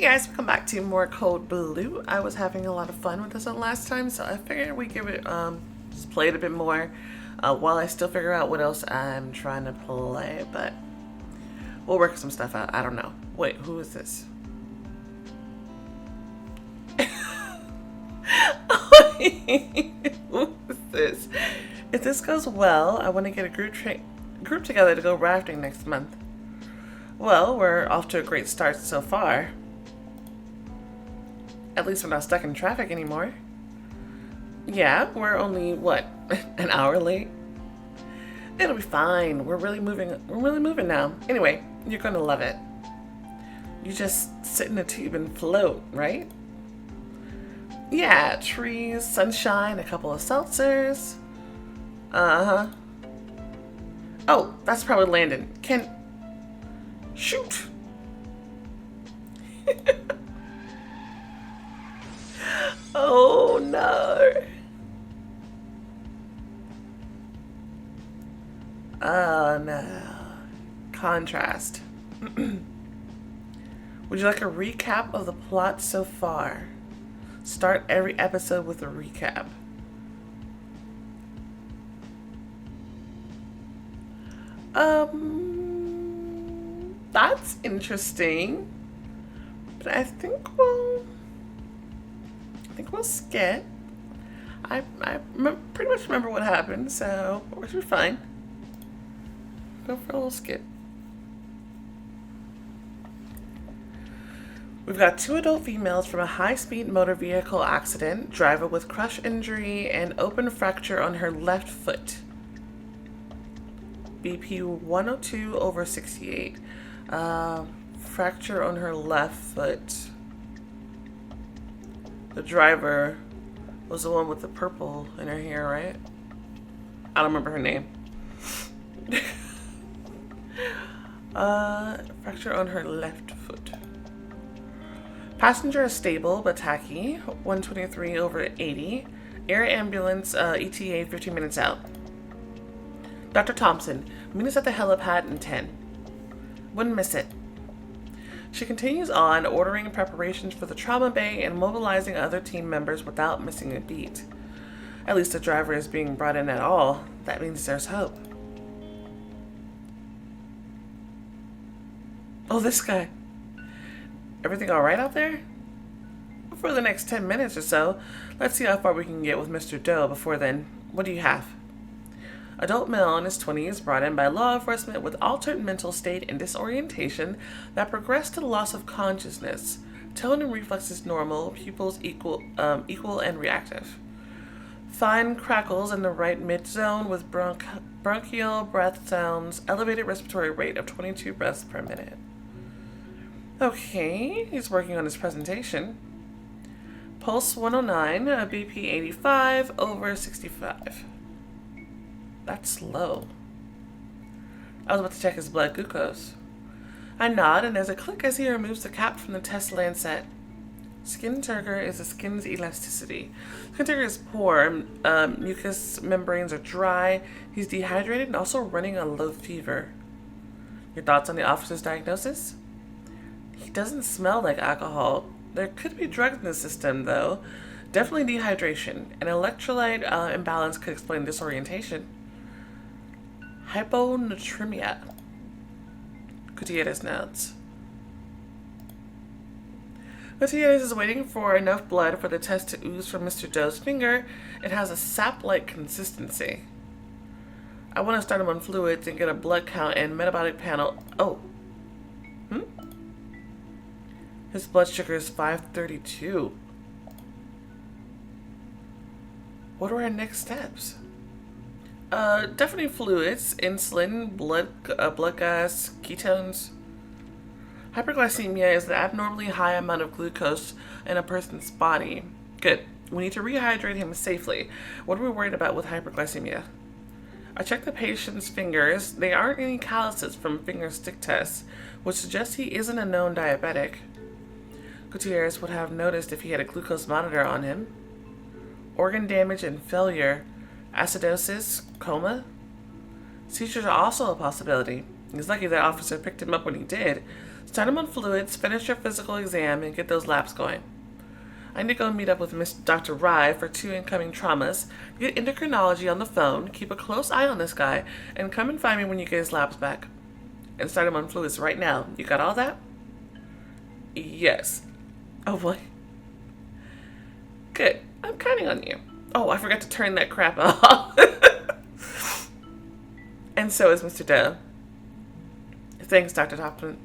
guys, welcome back to more Code Blue. I was having a lot of fun with this one last time, so I figured we give it just play it a bit more while I still figure out what else I'm trying to play. But we'll work some stuff out. I don't know. Wait, who is this? Who is this? If this goes well, I want to get a group together to go rafting next month. Well, we're off to a great start so far. At least we're not stuck in traffic anymore. Yeah, we're only, what, an hour late? It'll be fine. We're really moving now. Anyway, you're gonna love it. You just sit in a tube and float, right? Yeah, trees, sunshine, a couple of seltzers. Uh-huh. Oh, that's probably Landon. Shoot! Oh no! Oh no. Contrast. Would you like a recap of the plot so far? Start every episode with a recap. That's interesting. But I think we'll skip. Pretty much remember what happened, so we should be fine. Go for a little skip. We've got 2 adult females from a high-speed motor vehicle accident, driver with crush injury and open fracture on her left foot. BP 102/68. Fracture on her left foot. The driver was the one with the purple in her hair, right? I don't remember her name. Fracture on her left foot. Passenger is stable but tacky. 123/80. Air ambulance ETA 15 minutes out. Dr. Thompson, meet us at the helipad in 10. Wouldn't miss it. She continues on, ordering preparations for the trauma bay and mobilizing other team members without missing a beat. At least the driver is being brought in at all. That means there's hope. Oh, this guy. Everything all right out there? For the next 10 minutes or so. Let's see how far we can get with Mr. Doe before then. What do you have? Adult male in his 20s brought in by law enforcement with altered mental state and disorientation that progressed to the loss of consciousness. Tone and reflexes normal, pupils equal and reactive. Fine crackles in the right mid-zone with bronchial breath sounds, elevated respiratory rate of 22 breaths per minute. Okay, he's working on his presentation. Pulse 109, BP 85/65. That's low. I was about to check his blood glucose. I nod, and there's a click as he removes the cap from the test lancet. Skin turgor is the skin's elasticity. Skin turgor is poor. Mucous membranes are dry. He's dehydrated and also running a low fever. Your thoughts on the officer's diagnosis? He doesn't smell like alcohol. There could be drugs in the system, though. Definitely dehydration. An electrolyte imbalance could explain disorientation. Hyponatremia. Gutierrez notes. Gutierrez is waiting for enough blood for the test to ooze from Mr. Doe's finger. It has a sap-like consistency. I want to start him on fluids and get a blood count and metabolic panel. Oh. His blood sugar is 532. What are our next steps? Definitely fluids, insulin, blood gas, ketones. Hyperglycemia is the abnormally high amount of glucose in a person's body. Good. We need to rehydrate him safely. What are we worried about with hyperglycemia? I checked the patient's fingers. There aren't any calluses from finger stick tests, which suggests he isn't a known diabetic. Gutierrez would have noticed if he had a glucose monitor on him. Organ damage and failure. Acidosis, coma. Seizures are also a possibility. He's lucky that officer picked him up when he did. Start him on fluids, finish your physical exam, and get those labs going. I need to go meet up with Miss Dr. Rye for 2 incoming traumas, get endocrinology on the phone, keep a close eye on this guy, and come and find me when you get his labs back. And start him on fluids right now. You got all that? Yes. Oh boy. Good. I'm counting on you. Oh, I forgot to turn that crap off. And so is Mr. Doe. Thanks, Dr. Topman.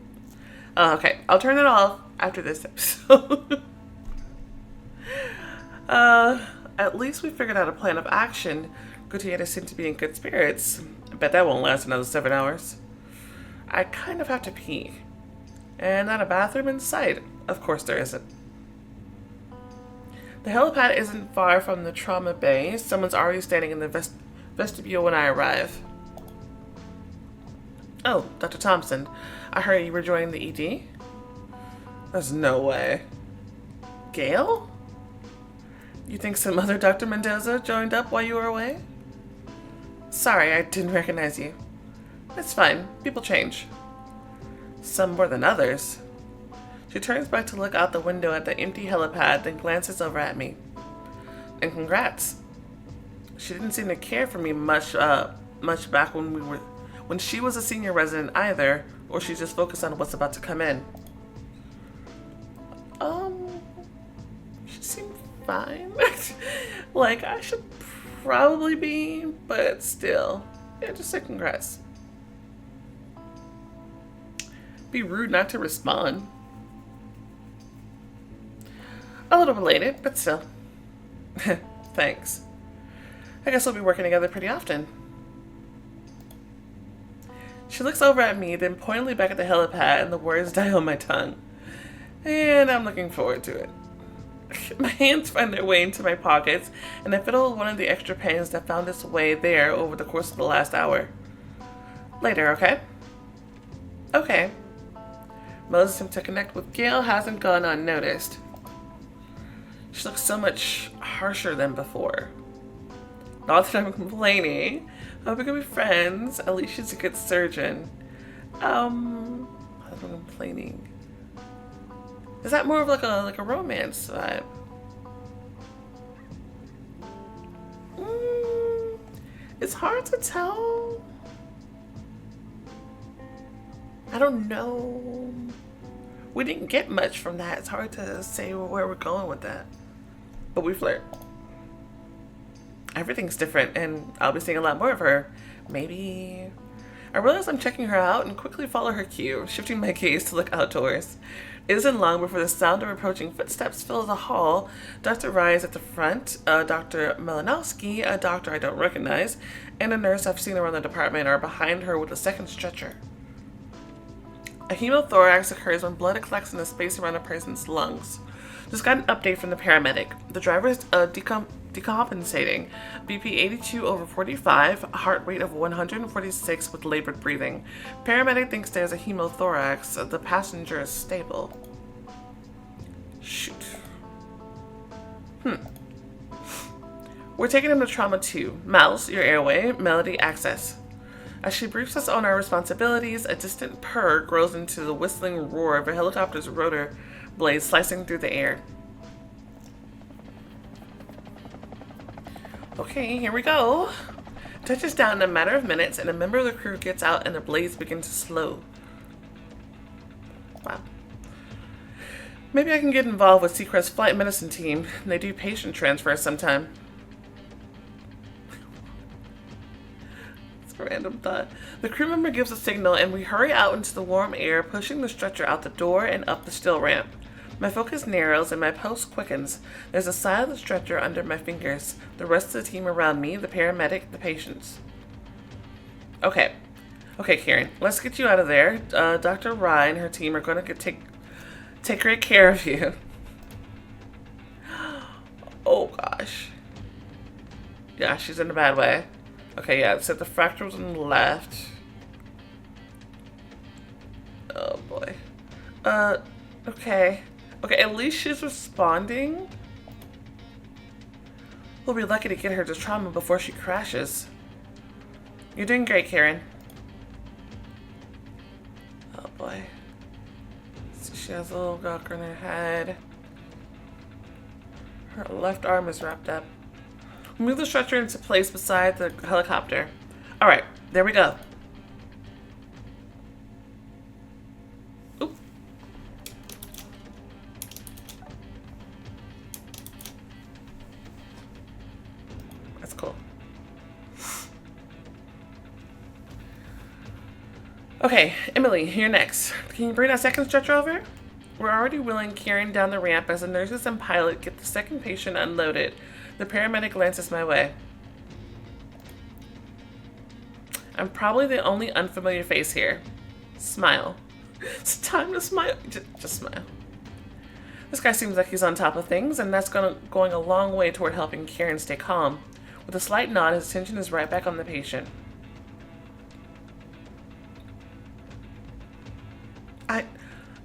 Okay, I'll turn it off after this episode. At least we figured out a plan of action. Gutierrez seemed to be in good spirits. I bet that won't last another 7 hours. I kind of have to pee. And not a bathroom in sight. Of course there isn't. The helipad isn't far from the trauma bay. Someone's already standing in the vestibule when I arrive. Oh, Dr. Thompson. I heard you were joining the ED? There's no way. Gail? You think some other Dr. Mendoza joined up while you were away? Sorry, I didn't recognize you. It's fine. People change. Some more than others. She turns back to look out the window at the empty helipad, then glances over at me. And congrats. She didn't seem to care for me much back when she was a senior resident either, or she just focused on what's about to come in. She seemed fine. Like, I should probably be, but still. Yeah, just say congrats. Be rude not to respond. A little belated, but still. Thanks. I guess we'll be working together pretty often. She looks over at me, then pointedly back at the helipad, and the words die on my tongue. And I'm looking forward to it. My hands find their way into my pockets, and I fiddle with one of the extra pens that found its way there over the course of the last hour. Later, okay? Okay. Mo's to connect with Gail hasn't gone unnoticed. She looks so much harsher than before. Not that I'm complaining. I hope we can be friends. At least she's a good surgeon. I'm complaining. Is that more of like a romance vibe? It's hard to tell. I don't know. We didn't get much from that. It's hard to say where we're going with that. But we flirt. Everything's different, and I'll be seeing a lot more of her. Maybe. I realize I'm checking her out and quickly follow her cue, shifting my gaze to look outdoors. It isn't long before the sound of approaching footsteps fills the hall. Dr. Rye is at the front. Dr. Malinowski, a doctor I don't recognize, and a nurse I've seen around the department are behind her with a second stretcher. A hemothorax occurs when blood collects in the space around a person's lungs. Just got an update from the paramedic. The driver is decompensating. BP 82/45, heart rate of 146 with labored breathing. Paramedic thinks there's a hemothorax. The passenger is stable. Shoot. We're taking him to trauma 2. Mouse, your airway. Melody, access. As she briefs us on our responsibilities, a distant purr grows into the whistling roar of a helicopter's rotor blades slicing through the air. Okay, here we go. Touches down in a matter of minutes, and a member of the crew gets out and the blades begin to slow. Wow. Maybe I can get involved with Seacrest's flight medicine team. They do patient transfers sometime. It's a random thought. The crew member gives a signal, and we hurry out into the warm air, pushing the stretcher out the door and up the still ramp. My focus narrows and my pulse quickens. There's a side of the stretcher under my fingers. The rest of the team around me, the paramedic, the patients. Okay, Karen, let's get you out of there. Dr. Rye and her team are going to take great care of you. Oh gosh. Yeah, she's in a bad way. Okay, yeah, so the fracture was on the left. Oh boy. Okay. Okay, at least she's responding. We'll be lucky to get her to trauma before she crashes. You're doing great, Karen. Oh boy. She has a little gawker in her head. Her left arm is wrapped up. Move the stretcher into place beside the helicopter. Alright, there we go. Oop. That's cool. Okay, Emily, you're next. Can you bring that second stretcher over? We're already wheeling Kieran down the ramp as the nurses and pilot get the second patient unloaded. The paramedic glances my way. I'm probably the only unfamiliar face here. Smile. It's time to smile. Just smile. This guy seems like he's on top of things, and that's going a long way toward helping Kieran stay calm. With a slight nod, his attention is right back on the patient.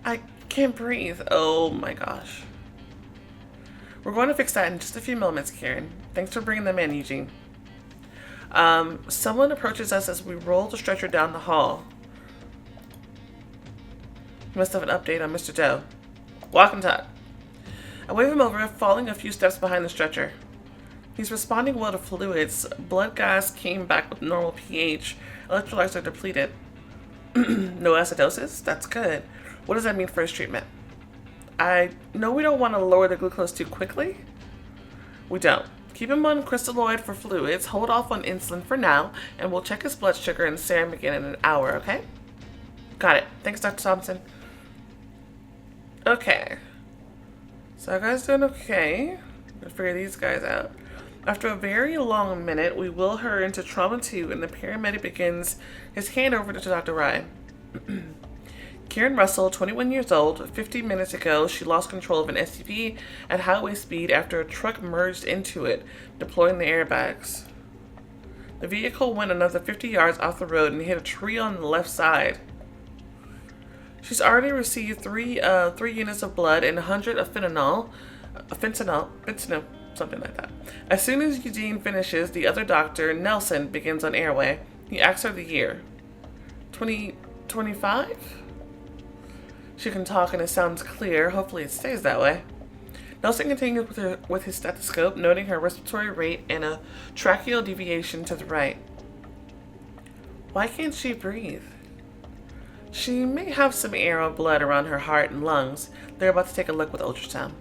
I can't breathe. Oh my gosh. We're going to fix that in just a few moments, Kieran. Thanks for bringing them in, Eugene. Someone approaches us as we roll the stretcher down the hall. You must have an update on Mr. Doe. Walk and talk. I wave him over, falling a few steps behind the stretcher. He's responding well to fluids. Blood gas came back with normal pH. Electrolytes are depleted. No acidosis? That's good. What does that mean for his treatment? I know we don't want to lower the glucose too quickly. We don't. Keep him on crystalloid for fluids, hold off on insulin for now, and we'll check his blood sugar and serum again in an hour, okay? Got it. Thanks, Dr. Thompson. Okay. So our guy's doing okay. Let's figure these guys out. After a very long minute, we wheel her into trauma 2, and the paramedic begins his handover to Dr. Ryan. Kieran Russell, 21 years old. 15 minutes ago, she lost control of an SUV at highway speed after a truck merged into it, deploying the airbags. The vehicle went another 50 yards off the road and hit a tree on the left side. She's already received three units of blood and 100 of fentanyl, something like that. As soon as Eugene finishes, the other doctor, Nelson, begins on airway. He asks her the year. 2025? She can talk and it sounds clear. Hopefully it stays that way. Nelson continues with his stethoscope, noting her respiratory rate and a tracheal deviation to the right. Why can't she breathe? She may have some air or blood around her heart and lungs. They're about to take a look with ultrasound.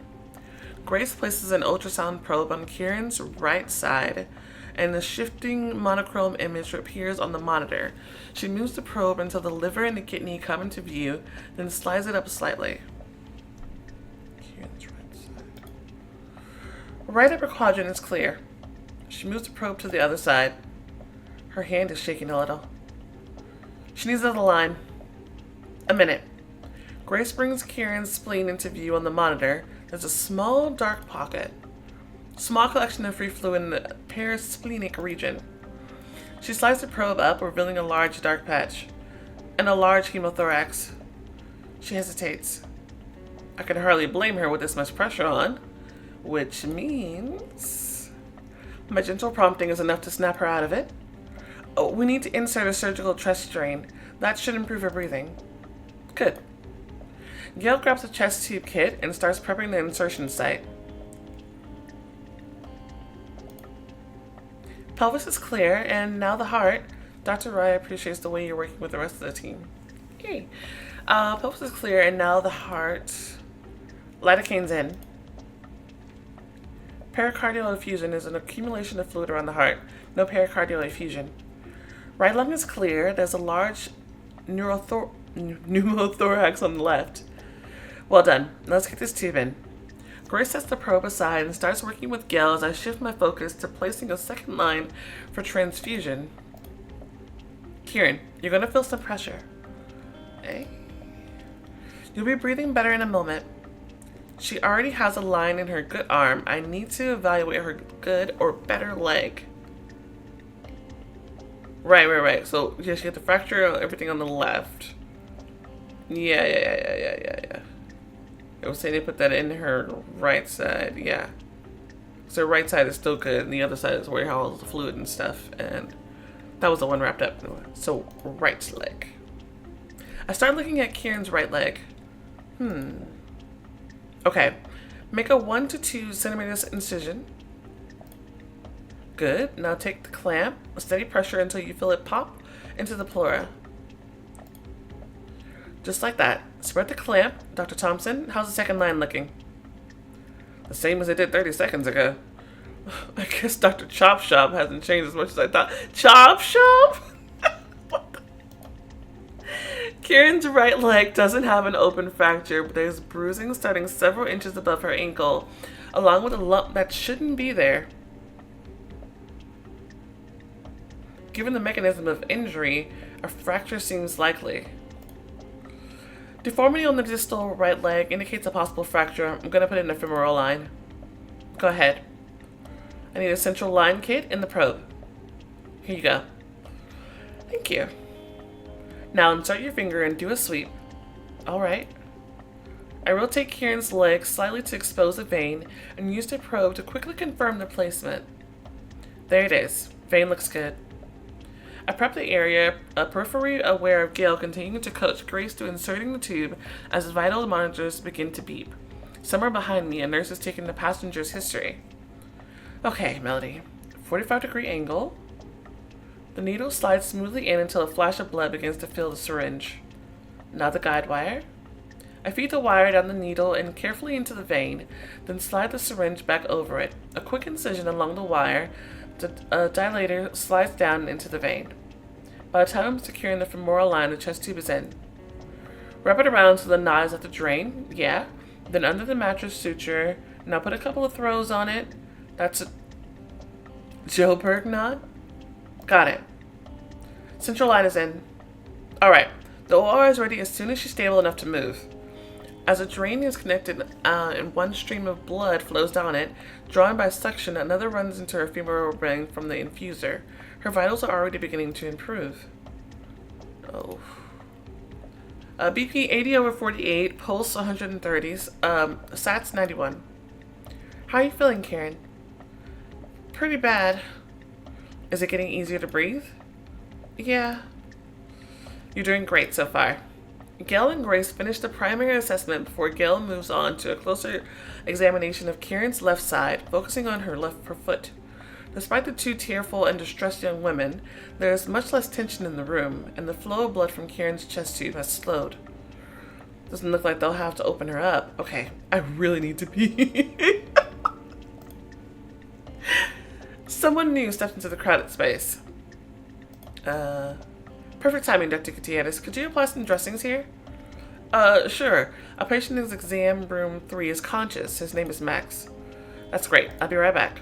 Grace places an ultrasound probe on Kieran's right side, and a shifting monochrome image appears on the monitor. She moves the probe until the liver and the kidney come into view, then slides it up slightly. Kieran's right side. Right upper quadrant is clear. She moves the probe to the other side. Her hand is shaking a little. She needs another line. A minute. Grace brings Kieran's spleen into view on the monitor. There's a small dark pocket. Small collection of free fluid in the parasplenic region. She slides the probe up, revealing a large dark patch and a large hemothorax. She hesitates. I can hardly blame her with this much pressure on, which means my gentle prompting is enough to snap her out of it. Oh, we need to insert a surgical chest drain. That should improve her breathing. Good. Gail grabs a chest tube kit and starts prepping the insertion site. Pelvis is clear, and now the heart. Dr. Ryan appreciates the way you're working with the rest of the team. Yay. Pelvis is clear, and now the heart. Lidocaine's in. Pericardial effusion is an accumulation of fluid around the heart. No pericardial effusion. Right lung is clear. There's a large pneumothorax on the left. Well done. Let's get this tube in. Grace sets the probe aside and starts working with Gail as I shift my focus to placing a second line for transfusion. Kieran, you're going to feel some pressure. Okay. You'll be breathing better in a moment. She already has a line in her good arm. I need to evaluate her good or better leg. Right. So yeah, she had the fracture of everything on the left. Yeah. It was saying they put that in her right side, yeah. So her right side is still good, and the other side is where all the fluid and stuff, and that was the one wrapped up. So right leg. I started looking at Kieran's right leg. Okay. Make a 1 to 2 centimeters incision. Good. Now take the clamp, steady pressure until you feel it pop into the pleura. Just like that. Spread the clamp. Dr. Thompson, how's the second line looking? The same as it did 30 seconds ago. I guess Dr. Chop Shop hasn't changed as much as I thought. Chop Shop? Kieran's right leg doesn't have an open fracture, but there's bruising starting several inches above her ankle, along with a lump that shouldn't be there. Given the mechanism of injury, a fracture seems likely. Deformity on the distal right leg indicates a possible fracture. I'm going to put in a femoral line. Go ahead. I need a central line kit and the probe. Here you go. Thank you. Now insert your finger and do a sweep. Alright. I rotate Kieran's leg slightly to expose a vein and use the probe to quickly confirm the placement. There it is. Vein looks good. I prep the area, peripherally aware of Gail continuing to coach Grace to inserting the tube as vital monitors begin to beep. Somewhere behind me, a nurse is taking the passenger's history. Okay, Melody. 45-degree angle. The needle slides smoothly in until a flash of blood begins to fill the syringe. Now the guide wire. I feed the wire down the needle and carefully into the vein, then slide the syringe back over it. A quick incision along the wire. The dilator slides down into the vein. By the time I'm securing the femoral line, the chest tube is in. Wrap it around so the knot is at the drain. Yeah. Then under the mattress suture. Now put a couple of throws on it. That's a Joburg knot. Got it. Central line is in. Alright. The OR is ready as soon as she's stable enough to move. As a drain is connected and one stream of blood flows down it, drawn by suction, another runs into her femoral ring from the infuser. Her vitals are already beginning to improve. Oh. BP 80/48, pulse 130s, SATs 91. How are you feeling, Kieran? Pretty bad. Is it getting easier to breathe? Yeah. You're doing great so far. Gail and Grace finish the primary assessment before Gail moves on to a closer examination of Kieran's left side, focusing on her left foot. Despite the two tearful and distressed young women, there is much less tension in the room, and the flow of blood from Kieran's chest tube has slowed. Doesn't look like they'll have to open her up. Okay, I really need to pee. Someone new stepped into the crowded space. Perfect timing, Dr. Gutierrez. Could you apply some dressings here? Sure. A patient in exam room 3 is conscious. His name is Max. That's great. I'll be right back.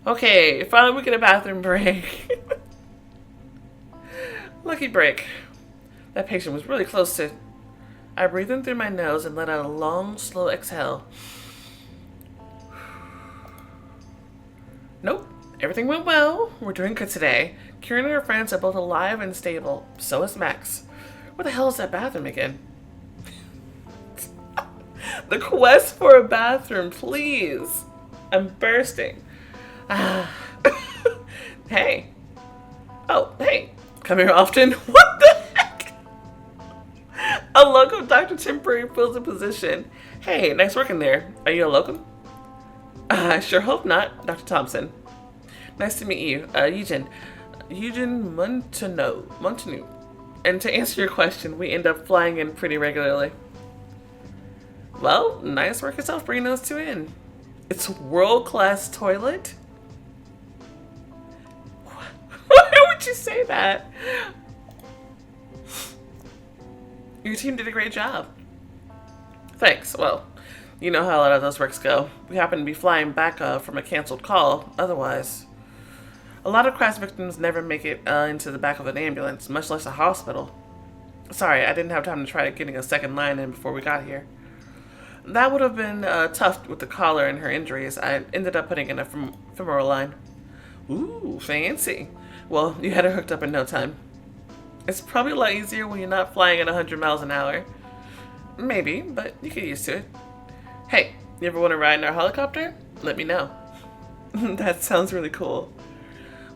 Okay, finally we get a bathroom break. Lucky break. That patient was really close to... I breathed in through my nose and let out a long, slow exhale. Nope. Everything went well. We're doing good today. Kieran and her friends are both alive and stable. So is Max. Where the hell is that bathroom again? The quest for a bathroom, please. I'm bursting. Hey. Oh, hey. Come here often. What the heck? A locum doctor temporary fills a position. Hey, nice work in there. Are you a locum? I sure hope not, Dr. Thompson. Nice to meet you. Eugen Montanu. And to answer your question, we end up flying in pretty regularly. Well, nice work yourself bringing those two in. It's a world-class toilet? Why would you say that? Your team did a great job. Thanks. Well, you know how a lot of those works go. We happen to be flying back from a canceled call. Otherwise, a lot of crash victims never make it into the back of an ambulance, much less a hospital. Sorry, I didn't have time to try getting a second line in before we got here. That would have been tough with the caller and her injuries. I ended up putting in a femoral line. Ooh, fancy. Well, you had her hooked up in no time. It's probably a lot easier when you're not flying at 100 miles an hour. Maybe, but you get used to it. Hey, you ever want to ride in our helicopter? Let me know. That sounds really cool.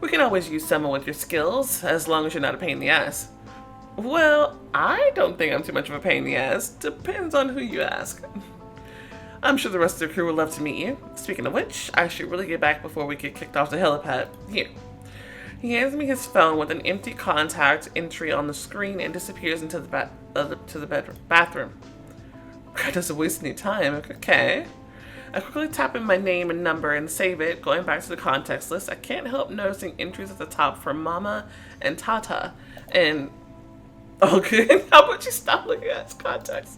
We can always use someone with your skills, as long as you're not a pain in the ass. Well, I don't think I'm too much of a pain in the ass. Depends on who you ask. I'm sure the rest of the crew would love to meet you. Speaking of which, I should really get back before we get kicked off the helipad. Here. He hands me his phone with an empty contact entry on the screen and disappears into the bathroom. God doesn't waste any time. Okay. I quickly tap in my name and number and save it. Going back to the context list, I can't help noticing entries at the top for Mama and Tata. And okay, how about you stop looking at his contacts?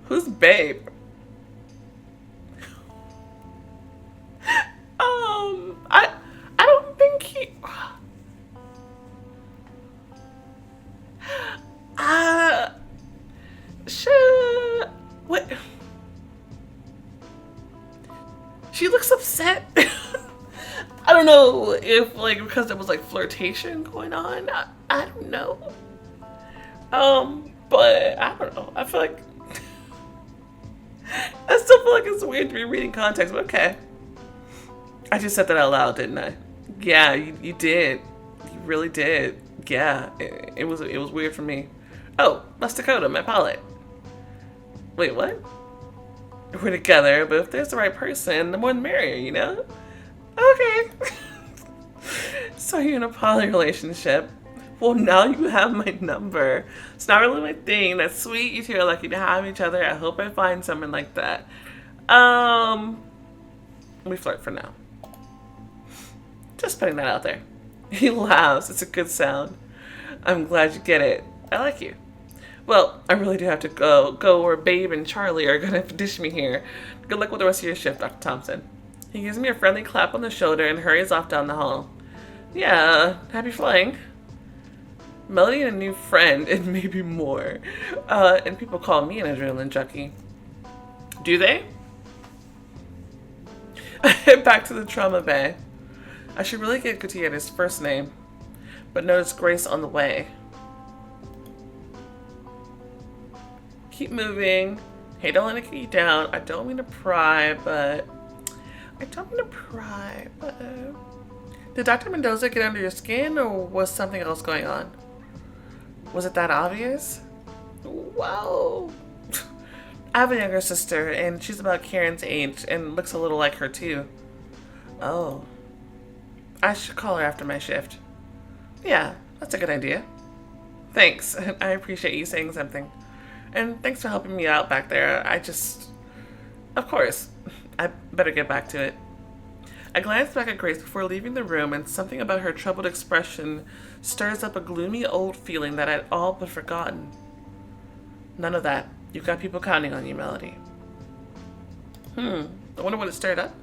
Who's Babe? I don't think he. Sure. What? She looks upset. I don't know if because there was flirtation going on. I don't know. But I don't know. I feel like I still feel like it's weird to be reading context, but okay. I just said that out loud, didn't I? Yeah, you did. You really did. Yeah, it was weird for me. Oh, that's Dakota, my pilot. Wait, what? We're together, but if there's the right person, the more the merrier, you know? Okay. So you're in a poly relationship. Well, now you have my number. It's not really my thing. That's sweet. You two are lucky to have each other. I hope I find someone like that. We flirt for now. Just putting that out there. He laughs. It's a good sound. I'm glad you get it. I like you. Well, I really do have to go, or Babe and Charlie are gonna dish me here. Good luck with the rest of your shift, Dr. Thompson. He gives me a friendly clap on the shoulder and hurries off down the hall. Yeah, happy flying. Melody and a new friend, and maybe more. And people call me an adrenaline junkie. Do they? I head back to the trauma bay. I should really get Gutierrez's first name, but notice Grace on the way. Keep moving. Hey, don't let it get you down. I don't mean to pry, but... Did Dr. Mendoza get under your skin, or was something else going on? Was it that obvious? Wow. I have a younger sister, and she's about Karen's age, and looks a little like her, too. Oh. I should call her after my shift. Yeah, that's a good idea. Thanks. I appreciate you saying something. And thanks for helping me out back there. Of course, I better get back to it. I glance back at Grace before leaving the room, and something about her troubled expression stirs up a gloomy old feeling that I'd all but forgotten. None of that. You've got people counting on you, Melody. I wonder what it stirred up.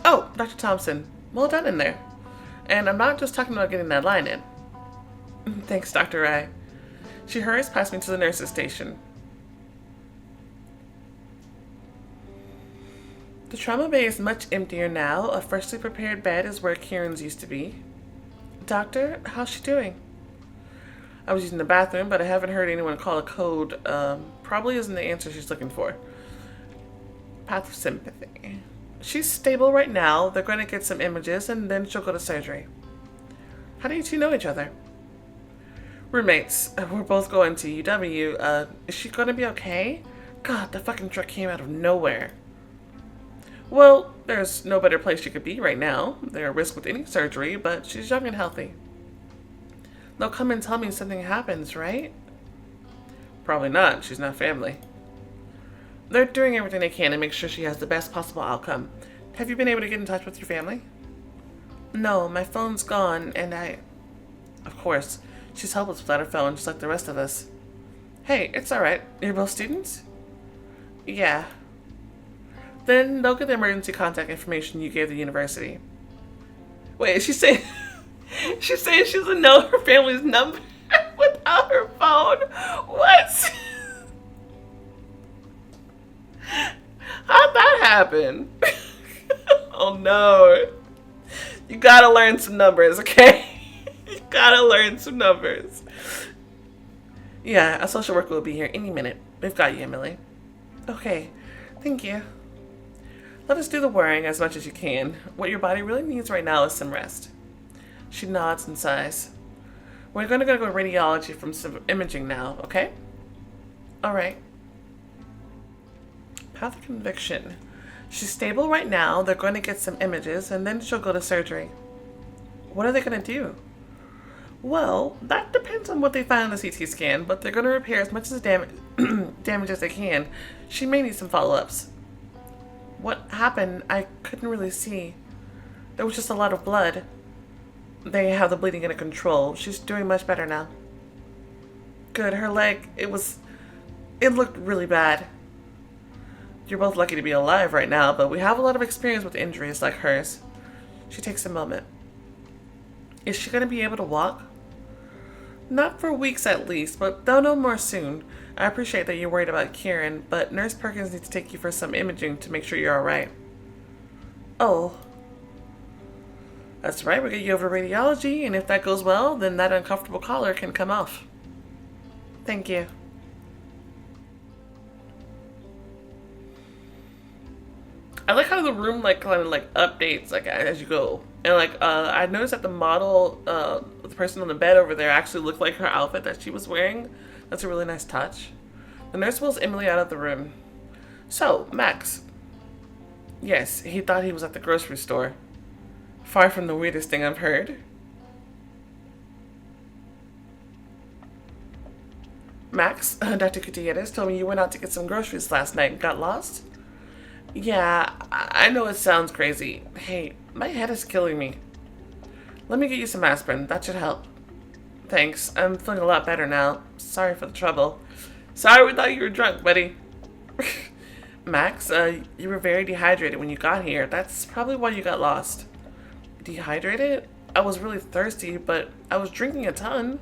Oh, Dr. Thompson. Well done in there. And I'm not just talking about getting that line in. Thanks, Dr. Rai. She hurries past me to the nurse's station. The trauma bay is much emptier now. A freshly prepared bed is where Kieran's used to be. Doctor, how's she doing? I was using the bathroom, but I haven't heard anyone call a code. Probably isn't the answer she's looking for. Path of sympathy. She's stable right now. They're going to get some images, and then she'll go to surgery. How do you two know each other? Roommates. We're both going to UW. Is she going to be okay? God, the fucking truck came out of nowhere. Well, there's no better place she could be right now. They're at risk with any surgery, but she's young and healthy. They'll come and tell me something happens, right? Probably not. She's not family. They're doing everything they can to make sure she has the best possible outcome. Have you been able to get in touch with your family? No, my phone's gone, and Of course, she's helpless without her phone, just like the rest of us. Hey, it's alright. You're both students? Yeah. Then they'll get the emergency contact information you gave the university. Wait, is she saying... She's saying she doesn't know her family's number without her phone? What? How'd that happen? Oh no. You gotta learn some numbers, okay? You gotta learn some numbers. Yeah, a social worker will be here any minute. We've got you, Emily. Okay, thank you. Let us do the worrying as much as you can. What your body really needs right now is some rest. She nods and sighs. We're going to go to radiology from some imaging now, okay? Alright. Path of conviction. She's stable right now. They're going to get some images, and then she'll go to surgery. What are they going to do? Well, that depends on what they find on the CT scan, but they're going to repair as much as damage as they can. She may need some follow-ups. What happened? I couldn't really see. There was just a lot of blood. They have the bleeding under control. She's doing much better now. Good. Her leg, it looked really bad. You're both lucky to be alive right now, but we have a lot of experience with injuries like hers. She takes a moment. Is she going to be able to walk? Not for weeks at least, but they'll know more soon. I appreciate that you're worried about Kieran, but Nurse Perkins needs to take you for some imaging to make sure you're alright. Oh. That's right, we'll get you over to radiology, and if that goes well, then that uncomfortable collar can come off. Thank you. I like how the room kind of updates as you go. And I noticed that the model, the person on the bed over there actually looked like her outfit that she was wearing. That's a really nice touch. The nurse pulls Emily out of the room. So, Max. Yes, he thought he was at the grocery store. Far from the weirdest thing I've heard. Max, Dr. Gutierrez told me you went out to get some groceries last night and got lost. Yeah, I know it sounds crazy. Hey, my head is killing me. Let me get you some aspirin. That should help. Thanks. I'm feeling a lot better now. Sorry for the trouble. Sorry we thought you were drunk, buddy. Max, you were very dehydrated when you got here. That's probably why you got lost. Dehydrated? I was really thirsty, but I was drinking a ton.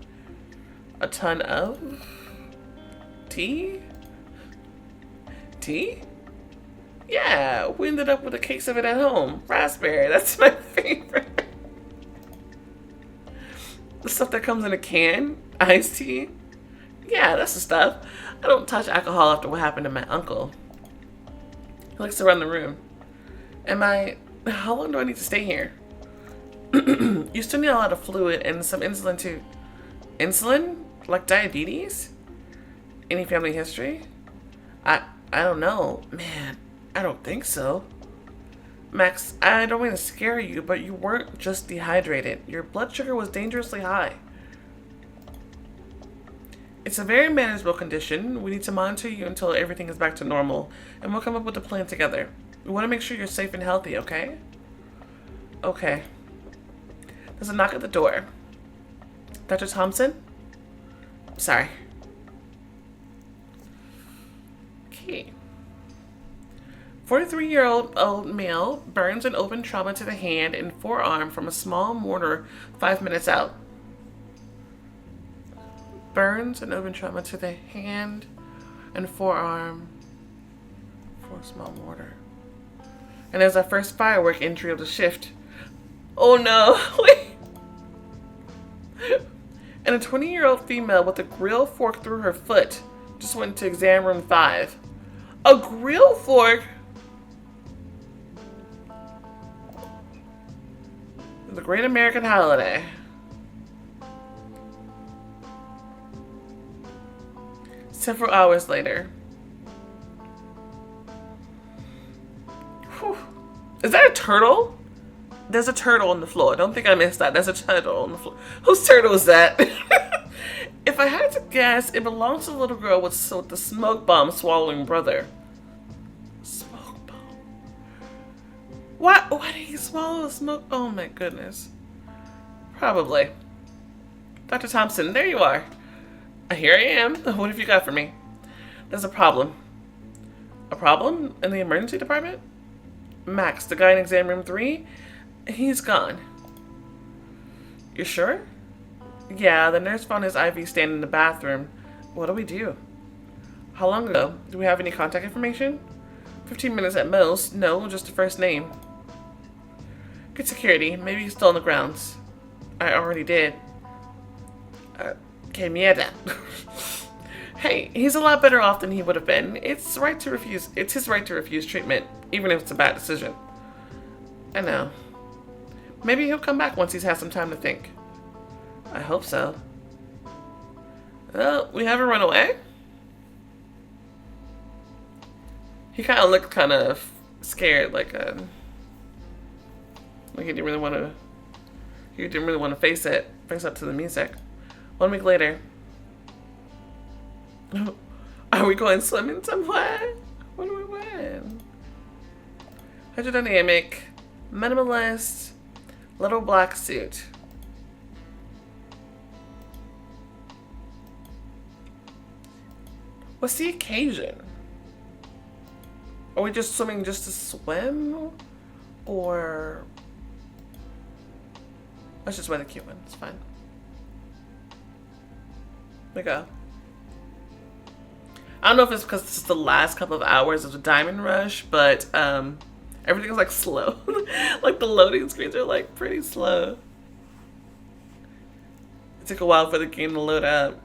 A ton of? Tea? Tea? Yeah, we ended up with a case of it at home. Raspberry, that's my favorite. The stuff that comes in a can? Iced tea? Yeah, that's the stuff. I don't touch alcohol after what happened to my uncle. He likes to run the room. How long do I need to stay here? You still need a lot of fluid and some insulin too. Insulin? Like diabetes? Any family history? I don't know. Man, I don't think so. Max, I don't mean to scare you, but you weren't just dehydrated. Your blood sugar was dangerously high. It's a very manageable condition. We need to monitor you until everything is back to normal, and we'll come up with a plan together. We want to make sure you're safe and healthy, okay? Okay. There's a knock at the door. Dr. Thompson? Sorry. Okay. 43-year-old male burns an open trauma to the hand and forearm from a small mortar 5 minutes out. Burns an open trauma to the hand and forearm for a small mortar. And there's our first firework entry of the shift. Oh no, wait. And a 20-year-old female with a grill fork through her foot just went to exam room 5. A grill fork? The Great American Holiday. Several hours later. Whew. Is that a turtle? There's a turtle on the floor. Don't think I missed that. There's a turtle on the floor. Whose turtle is that? If I had to guess, it belongs to the little girl with the smoke bomb swallowing brother. Smoke bomb. Why did he swallow a smoke? Oh my goodness. Probably. Dr. Thompson, there you are. Here I am. What have you got for me? There's a problem. A problem in the emergency department? Max, the guy in exam room 3, he's gone. You sure? Yeah, the nurse found his IV stand in the bathroom. What do we do? How long ago? Do we have any contact information? 15 minutes at most. No, just the first name. Good security. Maybe he's still on the grounds. I already did. Que mierda. Hey, he's a lot better off than he would have been. It's his right to refuse treatment, even if it's a bad decision. I know. Maybe he'll come back once he's had some time to think. I hope so. Oh, we haven't run away? He kind of looked kind of scared, like he didn't really want to. He didn't really want to face up to the music. 1 week later. Are we going swimming somewhere? What are we wearing? Hydrodynamic, minimalist, little black suit. What's the occasion? Are we just swimming just to swim? Or... Let's just wear the cute one. It's fine. There we go. I don't know if it's because this is the last couple of hours of the diamond rush, but everything is like slow. Like the loading screens are like pretty slow. It took a while for the game to load up.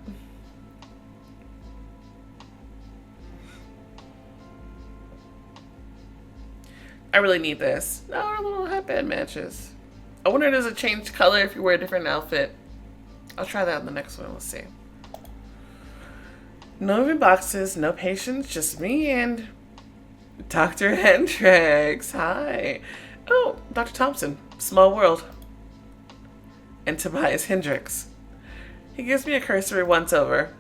I really need this. No, our little headband matches. I wonder, does it change color if you wear a different outfit? I'll try that in the next one. We'll see. No moving boxes, no patients, just me and Dr. Hendricks. Hi. Oh, Dr. Thompson. Small world. And Tobias Hendricks. He gives me a cursory once-over.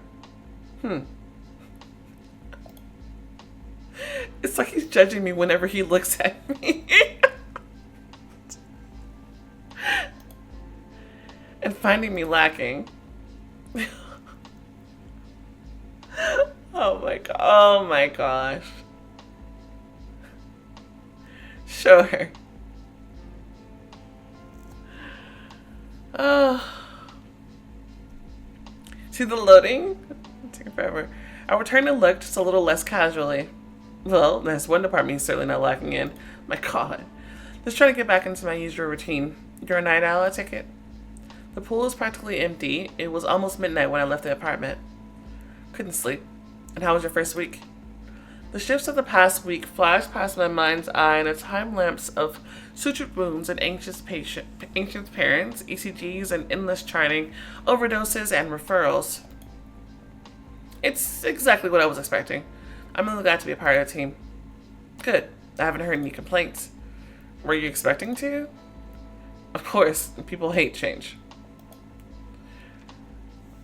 It's like he's judging me whenever he looks at me. And finding me lacking. Oh my gosh. Sure. Oh. See the loading? It's taking forever. I returned to look just a little less casually. Well, there's one department he's certainly not lacking in. My God. Just trying to get back into my usual routine. You're a night owl, I take it? The pool is practically empty. It was almost midnight when I left the apartment. Couldn't sleep. And how was your first week? The shifts of the past week flashed past my mind's eye in a time lapse of sutured wounds and anxious parents, ECGs and endless charting, overdoses and referrals. It's exactly what I was expecting. I'm really glad to be a part of the team. Good. I haven't heard any complaints. Were you expecting to? Of course, people hate change.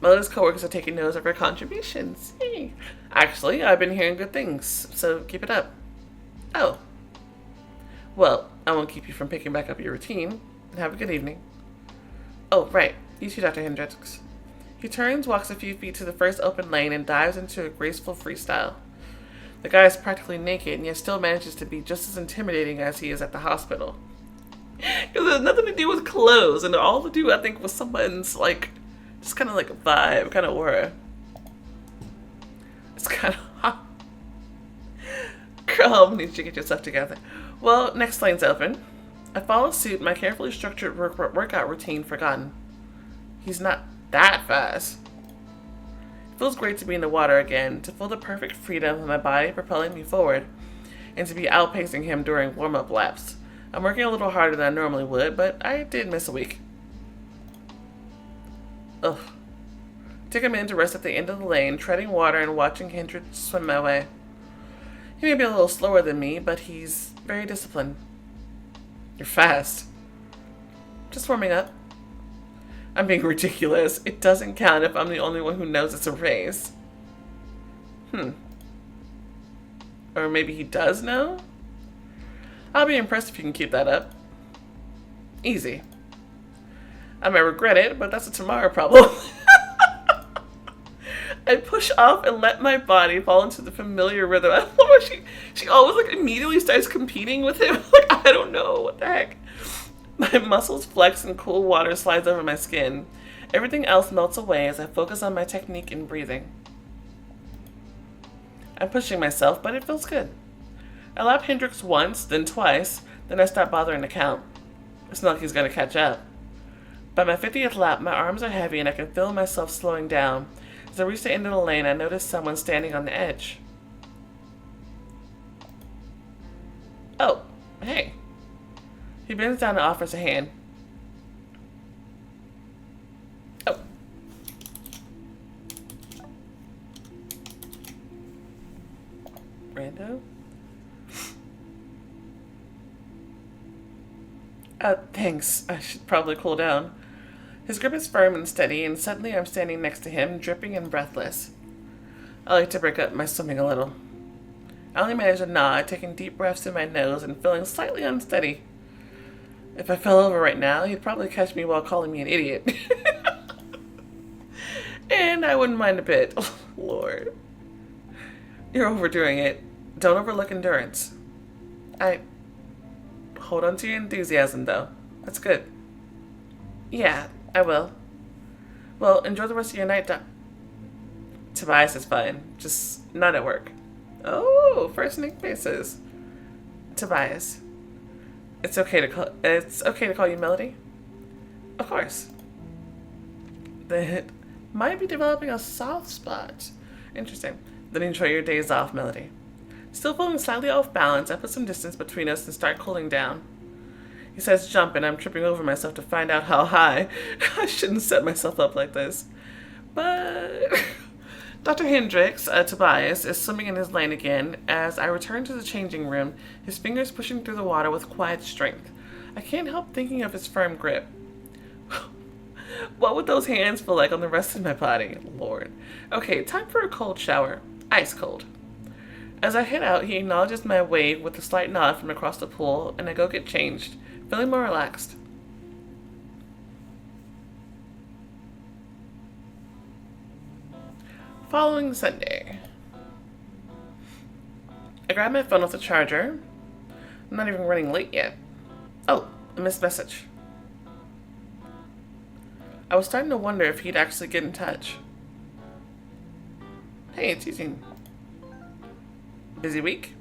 My latest coworkers are taking notice of her contributions. Hey. Actually, I've been hearing good things, so keep it up. Oh. Well, I won't keep you from picking back up your routine. Have a good evening. Oh, right. You too, Dr. Hendricks. He turns, walks a few feet to the first open lane, and dives into a graceful freestyle. The guy is practically naked, and yet still manages to be just as intimidating as he is at the hospital. Because there's nothing to do with clothes, and all to do, I think, with someone's, like, just kind of like a vibe, kind of aura. It's kind of hot. Girl, need to get yourself together. Well, next lane's open. I follow suit, my carefully structured workout routine forgotten. He's not that fast. It feels great to be in the water again, to feel the perfect freedom of my body propelling me forward, and to be outpacing him during warm-up laps. I'm working a little harder than I normally would, but I did miss a week. Ugh. Take a minute to rest at the end of the lane, treading water and watching Hendricks swim my way. He may be a little slower than me, but he's very disciplined. You're fast. Just warming up. I'm being ridiculous. It doesn't count if I'm the only one who knows it's a race. Or maybe he does know? I'll be impressed if you can keep that up. Easy. I might regret it, but that's a tomorrow problem. I push off and let my body fall into the familiar rhythm. I don't know why she always like immediately starts competing with him. Like, I don't know what the heck. My muscles flex and cool water slides over my skin. Everything else melts away as I focus on my technique and breathing. I'm pushing myself, but it feels good. I lap Hendricks once, then twice, then I stop bothering to count. It's not like he's gonna catch up. By my 50th lap, my arms are heavy and I can feel myself slowing down. As I reach the end of the lane, I notice someone standing on the edge. Oh, hey. He bends down and offers a hand. Thanks. I should probably cool down. His grip is firm and steady, and suddenly I'm standing next to him, dripping and breathless. I like to break up my swimming a little. I only manage to nod, taking deep breaths in my nose and feeling slightly unsteady. If I fell over right now, he'd probably catch me while calling me an idiot. And I wouldn't mind a bit. Oh, Lord. You're overdoing it. Don't overlook endurance. I... Hold on to your enthusiasm, though. That's good. Yeah, I will. Well, enjoy the rest of your night, Tobias is fine. Just not at work. Oh, first nicknames. Tobias. It's okay to call you Melody? Of course. That might be developing a soft spot. Interesting. Then enjoy your days off, Melody. Still feeling slightly off balance, I put some distance between us and start cooling down. He says jump, and I'm tripping over myself to find out how high. I shouldn't set myself up like this. But Dr. Hendricks, Tobias, is swimming in his lane again as I return to the changing room, his fingers pushing through the water with quiet strength. I can't help thinking of his firm grip. What would those hands feel like on the rest of my body? Lord. Okay, time for a cold shower. Ice cold. As I head out, he acknowledges my wave with a slight nod from across the pool, and I go get changed, feeling more relaxed. Following Sunday. I grab my phone off the charger. I'm not even running late yet. Oh, a missed message. I was starting to wonder if he'd actually get in touch. Hey, it's Eugene. Busy week?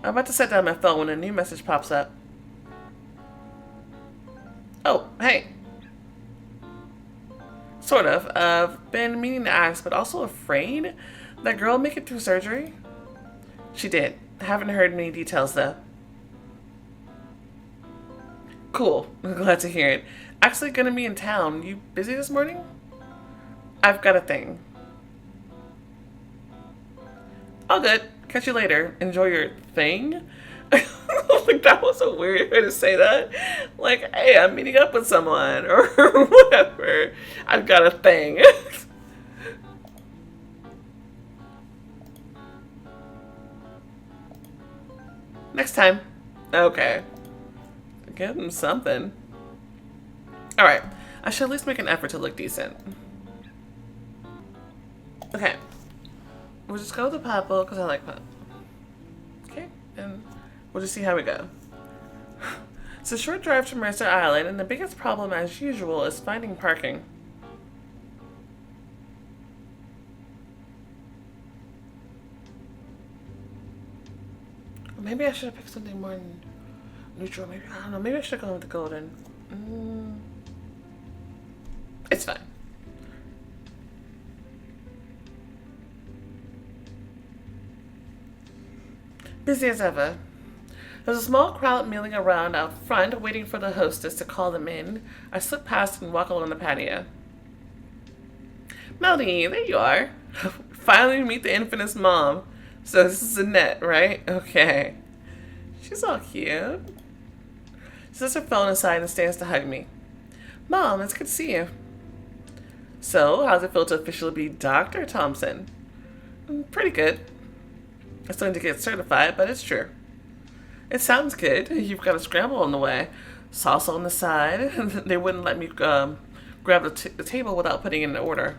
I'm about to set down my phone when a new message pops up. Oh, hey. Sort of. I've been meaning to ask, but also afraid. That girl make it through surgery? She did. Haven't heard many details, though. Cool. I'm glad to hear it. Actually gonna be in town. You busy this morning? I've got a thing. All good. Catch you later. Enjoy your thing? Like, that was a weird way to say that. Like, hey, I'm meeting up with someone or whatever. I've got a thing. Next time. Okay. Give him something. Alright. I should at least make an effort to look decent. Okay. We'll just go with the purple because I like purple. Okay. And we'll just see how we go. It's a short drive to Mercer Island, and the biggest problem, as usual, is finding parking. Maybe I should have picked something more neutral. Maybe, I don't know. Maybe I should have gone with the golden. It's fine. Busy as ever. There's a small crowd milling around out front, waiting for the hostess to call them in. I slip past and walk along the patio. Melody, there you are. Finally meet the infamous mom. So this is Annette, right? Okay. She's all cute. She sets her phone aside and stands to hug me. Mom, it's good to see you. So, how's it feel to officially be Dr. Thompson? Pretty good. I still need to get certified, but it's true. It sounds good. You've got a scramble on the way. Salsa on the side. They wouldn't let me grab the table without putting in an order.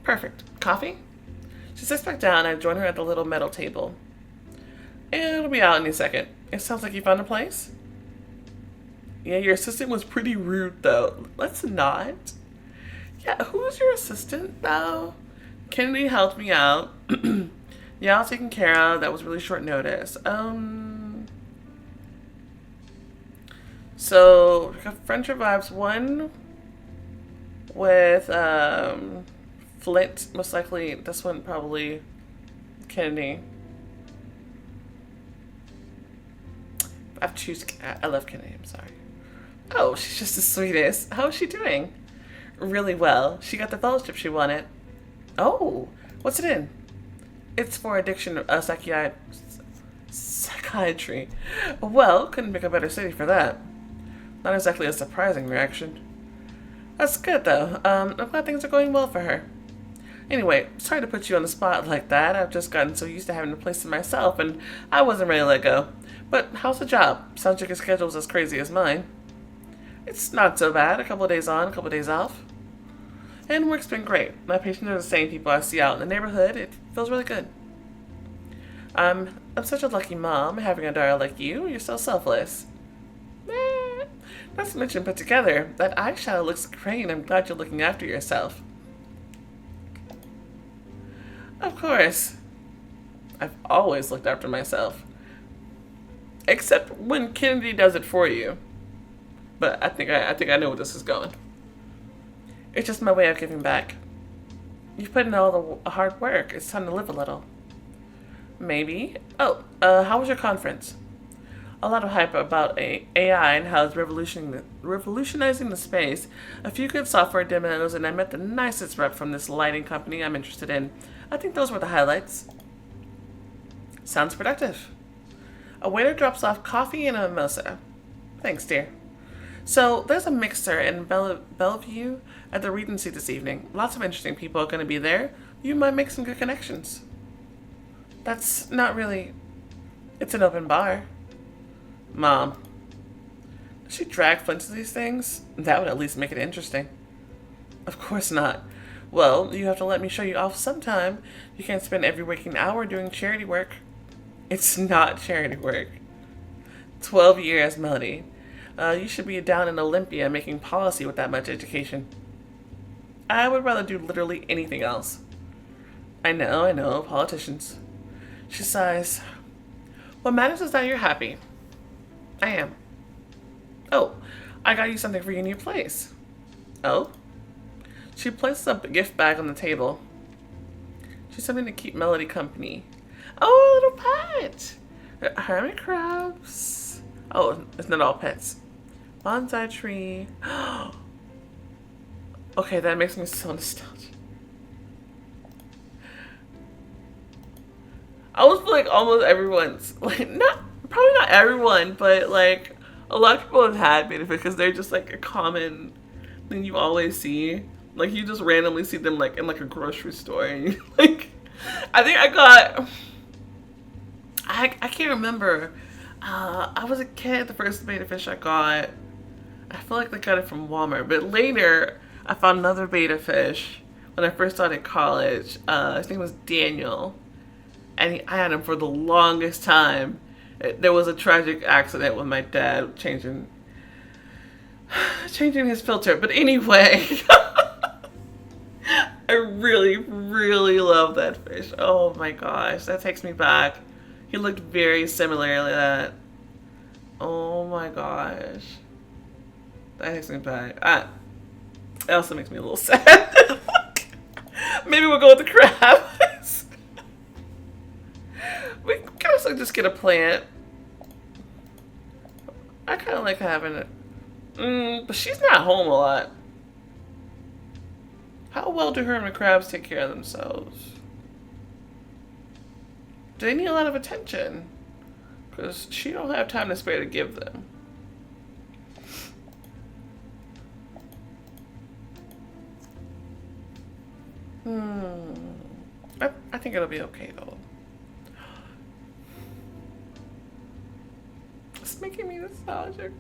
Perfect. Coffee? She sits back down and I join her at the little metal table. It'll be out any second. It sounds like you found a place? Yeah, your assistant was pretty rude, though. Let's not. Yeah, who's your assistant, though? Kennedy helped me out. Yeah, all taken care of. That was really short notice. So, friendship vibes. One with, Flint. Most likely, this one probably Kennedy. I have to choose. I love Kennedy. I'm sorry. Oh, she's just the sweetest. How is she doing? Really well. She got the fellowship she wanted. Oh, what's it in? It's for addiction psychiatry. Well, couldn't pick a better city for that. Not exactly a surprising reaction. That's good, though. I'm glad things are going well for her. Anyway, sorry to put you on the spot like that. I've just gotten so used to having a place to myself, and I wasn't ready to let go. But how's the job? Sounds like your schedule's as crazy as mine. It's not so bad. A couple of days on, a couple of days off. And work's been great. My patients are the same people I see out in the neighborhood. It feels really good. I'm such a lucky mom having a daughter like you. You're so selfless. Not to mention put together. That eyeshadow looks great, and I'm glad you're looking after yourself. Of course. I've always looked after myself. Except when Kennedy does it for you. But I think I know where this is going. It's just my way of giving back. You've put in all the hard work. It's time to live a little. Maybe. Oh, how was your conference? A lot of hype about AI and how it's revolutionizing the space. A few good software demos, and I met the nicest rep from this lighting company I'm interested in. I think those were the highlights. Sounds productive. A waiter drops off coffee and a mimosa. Thanks, dear. So, there's a mixer in Bellevue at the Regency this evening. Lots of interesting people are going to be there. You might make some good connections. That's not really... It's an open bar. Mom. Does she drag Flint to these things? That would at least make it interesting. Of course not. Well, you have to let me show you off sometime. You can't spend every waking hour doing charity work. It's not charity work. 12 years, Melody. You should be down in Olympia making policy with that much education. I would rather do literally anything else. I know, politicians. She sighs. What matters is that you're happy. I am. Oh, I got you something for your new place. Oh? She places a gift bag on the table. She's something to keep Melody company. Oh, a little pet! Hermit crabs. Oh, it's not all pets. Bonsai tree. Okay, that makes me so nostalgic. I almost feel like almost everyone's, like, probably not everyone, but like a lot of people have had beta fish because they're just like a common thing you always see. Like you just randomly see them like in like a grocery store, and you like, I think I can't remember. I was a kid. The first beta fish I got, I feel like they got it from Walmart, but later I found another beta fish when I first started college. His name was Daniel, and I had him for the longest time. There was a tragic accident with my dad changing his filter. But anyway, I really, really love that fish. Oh my gosh, that takes me back. He looked very similar to that. Oh my gosh. That takes me back. It also makes me a little sad. Maybe we'll go with the crabs. We can also just get a plant. I kind of like having it. But she's not home a lot. How well do hermit crabs take care of themselves? Do they need a lot of attention? Because she don't have time to spare to give them. I think it'll be okay though. It's making me nostalgic.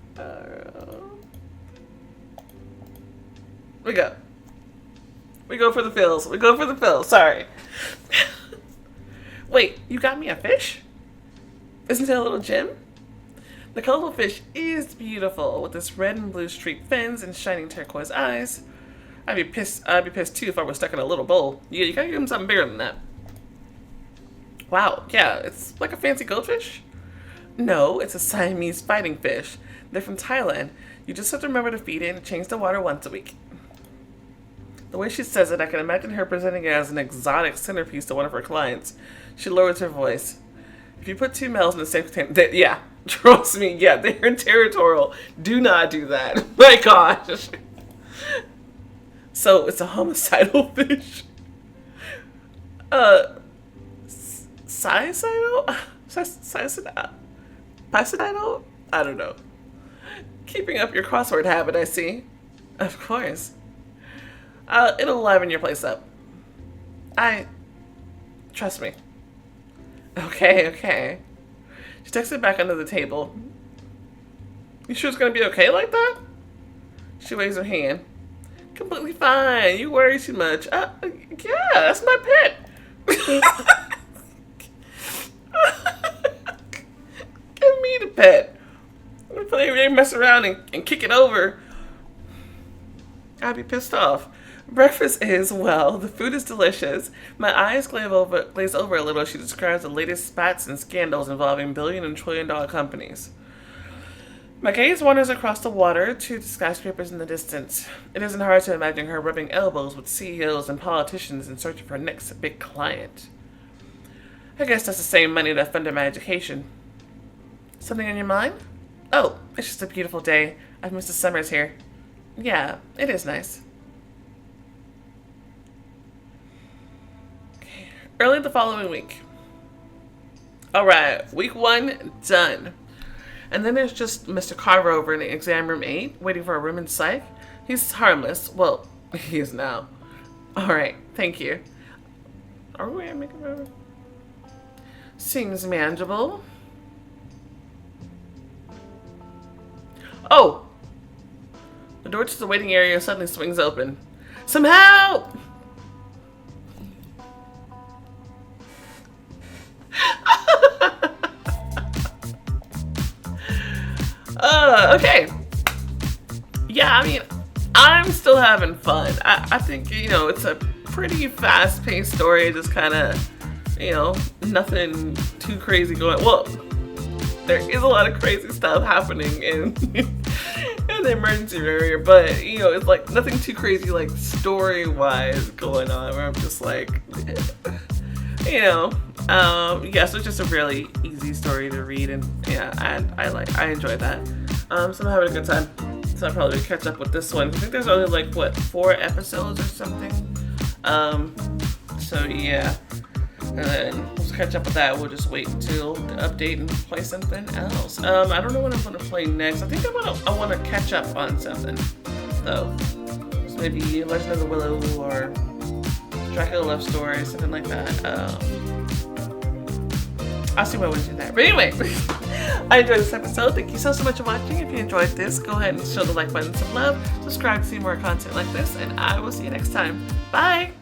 We go for the fills. We go for the fills. Sorry. Wait, you got me a fish? Isn't it a little gem? The colorful fish is beautiful with its red and blue streaked fins and shining turquoise eyes. I'd be pissed too if I was stuck in a little bowl. Yeah, you gotta give him something bigger than that. Wow, yeah, it's like a fancy goldfish. No, it's a Siamese fighting fish. They're from Thailand. You just have to remember to feed it and change the water once a week. The way she says it, I can imagine her presenting it as an exotic centerpiece to one of her clients. She lowers her voice. If you put two males in the same container, yeah, trust me, yeah, they're territorial. Do not do that. My gosh. So it's a homicidal fish. Suicidal? Suicidal? I don't know. Keeping up your crossword habit, I see. Of course. It'll liven your place up. Trust me. Okay. She tucks it back under the table. You sure it's gonna be okay like that? She waves her hand. Completely fine. You worry too much. Yeah, that's my pet. Give me the pet. If they mess around and kick it over, I'd be pissed off. Breakfast is, well, the food is delicious. My eyes glaze over a little as she describes the latest spats and scandals involving billion and trillion dollar companies. My gaze wanders across the water to the skyscrapers in the distance. It isn't hard to imagine her rubbing elbows with CEOs and politicians in search of her next big client. I guess that's the same money that funded my education. Something on your mind? Oh, it's just a beautiful day. I've missed the summers here. Yeah, it is nice. Okay. Early the following week. Alright, week 1, done. And then there's just Mr. Carver over in exam room 8, waiting for a room in psych. He's harmless. Well, he is now. Alright, thank you. Are we gonna make a Seems manageable. Oh! The door to the waiting area suddenly swings open. Some help! Okay. Yeah, I mean, I'm still having fun. I think, it's a pretty fast-paced story. Just kind of, nothing too crazy going. Well, there is a lot of crazy stuff happening in the emergency area, but, it's like nothing too crazy, like, story-wise going on, where I'm just like, yeah, so it's just a really easy story to read, and yeah, I enjoy that. So I'm having a good time. So I'll probably catch up with this one. I think there's only like 4 episodes or something. So yeah, and then we'll catch up with that. We'll just wait until the update and play something else. I don't know what I'm gonna play next. I think I want to catch up on something though. So maybe Legend of the Willow or Dracula Love Story, something like that. I'll see what I want to do there. But anyway, I enjoyed this episode. Thank you so much for watching. If you enjoyed this, go ahead and show the like button some love. Subscribe to see more content like this, and I will see you next time. Bye!